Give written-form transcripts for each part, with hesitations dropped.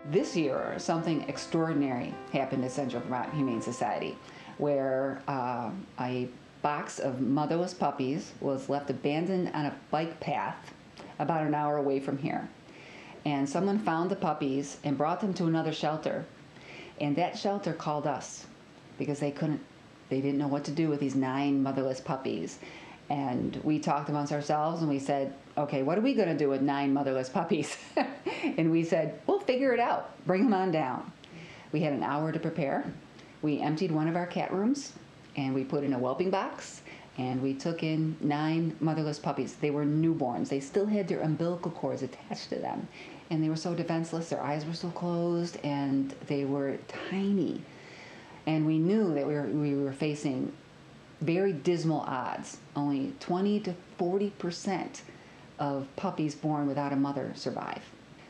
This year, something extraordinary happened at Central Vermont Humane Society, where a box of motherless puppies was left abandoned on a bike path about an hour away from here. And someone found the puppies and brought them to another shelter. And that shelter called us because they didn't know what to do with these 9 motherless puppies. And we talked amongst ourselves and we said, okay, what are we going to do with 9 motherless puppies? And we said, we'll figure it out. Bring them on down. We had an hour to prepare. We emptied one of our cat rooms and we put in a whelping box and we took in 9 motherless puppies. They were newborns. They still had their umbilical cords attached to them. And they were so defenseless, their eyes were so closed, and they were tiny. And we knew that we were facing very dismal odds. Only 20 to 40% of puppies born without a mother survive.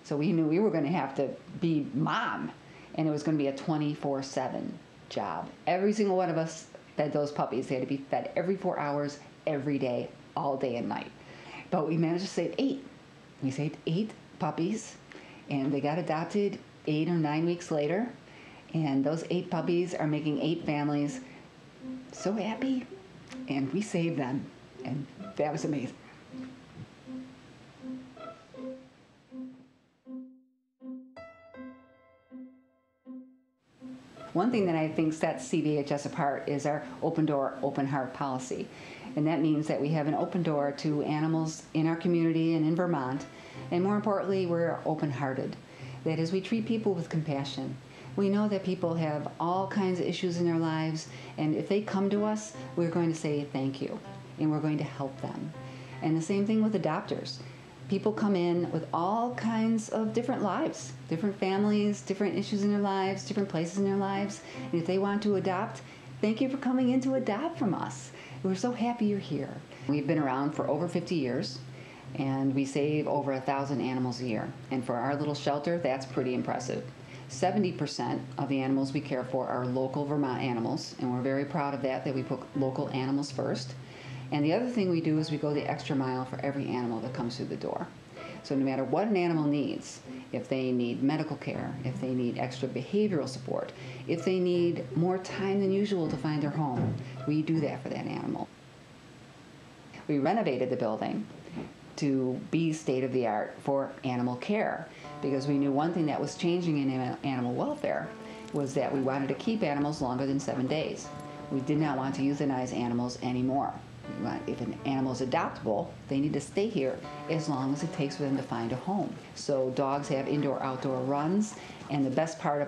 So we knew we were going to have to be mom, and it was going to be a 24/7 job. Every single one of us fed those puppies. They had to be fed every 4 hours, every day, all day and night. But we managed to save 8. We saved 8 puppies, and they got adopted 8 or 9 weeks later. And those 8 puppies are making 8 families so happy, and we saved them, and that was amazing. One thing that I think sets CVHS apart is our open door, open heart policy. And that means that we have an open door to animals in our community and in Vermont. And more importantly, we're open-hearted. That is, we treat people with compassion. We know that people have all kinds of issues in their lives, and if they come to us, we're going to say thank you, and we're going to help them. And the same thing with adopters. People come in with all kinds of different lives, different families, different issues in their lives, different places in their lives. And if they want to adopt, thank you for coming in to adopt from us. We're so happy you're here. We've been around for over 50 years, and we save over 1,000 animals a year. And for our little shelter, that's pretty impressive. 70% of the animals we care for are local Vermont animals, and we're very proud of that we put local animals first. And the other thing we do is we go the extra mile for every animal that comes through the door. So no matter what an animal needs, if they need medical care, if they need extra behavioral support, if they need more time than usual to find their home, we do that for that animal. We renovated the building to be state-of-the-art for animal care, because we knew one thing that was changing in animal welfare was that we wanted to keep animals longer than 7 days. We did not want to euthanize animals anymore. If an animal is adoptable, they need to stay here as long as it takes for them to find a home. So dogs have indoor-outdoor runs, and the best part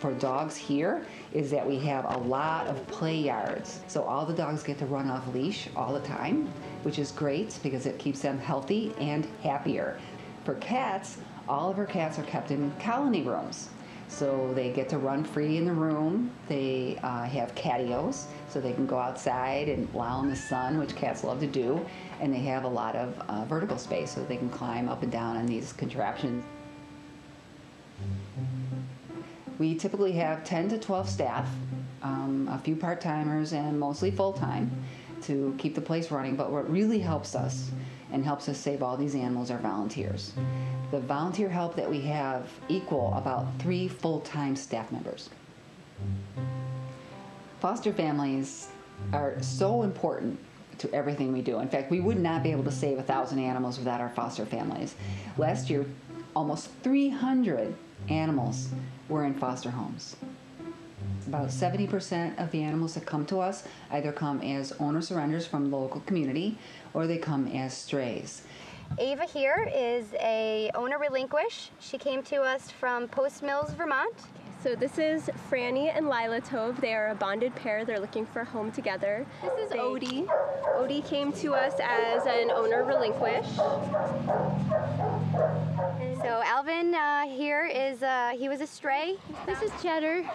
for dogs here is that we have a lot of play yards. So all the dogs get to run off leash all the time, which is great because it keeps them healthy and happier. For cats, all of our cats are kept in colony rooms. So they get to run free in the room. They have catios, so they can go outside and loll in the sun, which cats love to do. And they have a lot of vertical space, so they can climb up and down on these contraptions. We typically have 10 to 12 staff, a few part-timers and mostly full-time, to keep the place running. But what really helps us and helps us save all these animals are volunteers. The volunteer help that we have equal about 3 full-time staff members. Foster families are so important to everything we do. In fact, we would not be able to save 1,000 animals without our foster families. Last year, almost 300 animals were in foster homes. About 70% of the animals that come to us either come as owner surrenders from the local community, or they come as strays. Ava here is a owner relinquish. She came to us from Post Mills, Vermont. So this is Franny and Lila Tove. They are a bonded pair. They're looking for a home together. This is Odie. Odie came to us as an owner relinquish. So Alvin here is, he was a stray. This is Cheddar.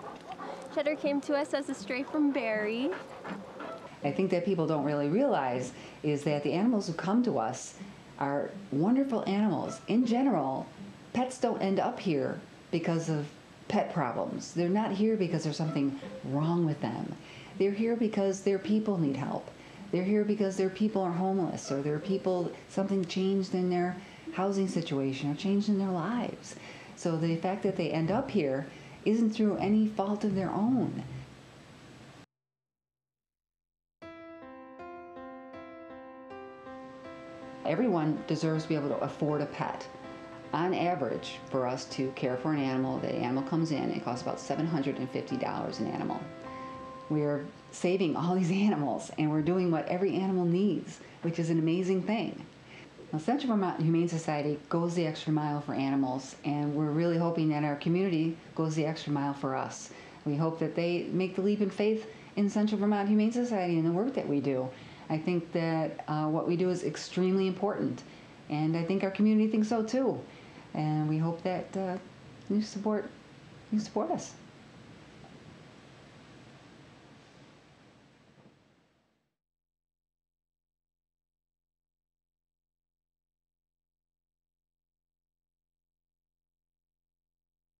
Cheddar came to us as a stray from Barry. I think that people don't really realize is that the animals who come to us are wonderful animals. In general, pets don't end up here because of pet problems. They're not here because there's something wrong with them. They're here because their people need help. They're here because their people are homeless, or their people, something changed in their housing situation or changed in their lives. So the fact that they end up here isn't through any fault of their own. Everyone deserves to be able to afford a pet. On average, for us to care for an animal, the animal comes in, it costs about $750 an animal. We're saving all these animals, and we're doing what every animal needs, which is an amazing thing. Now, Central Vermont Humane Society goes the extra mile for animals, and we're really hoping that our community goes the extra mile for us. We hope that they make the leap in faith in Central Vermont Humane Society and the work that we do. I think that what we do is extremely important, and I think our community thinks so too. And we hope that you support us.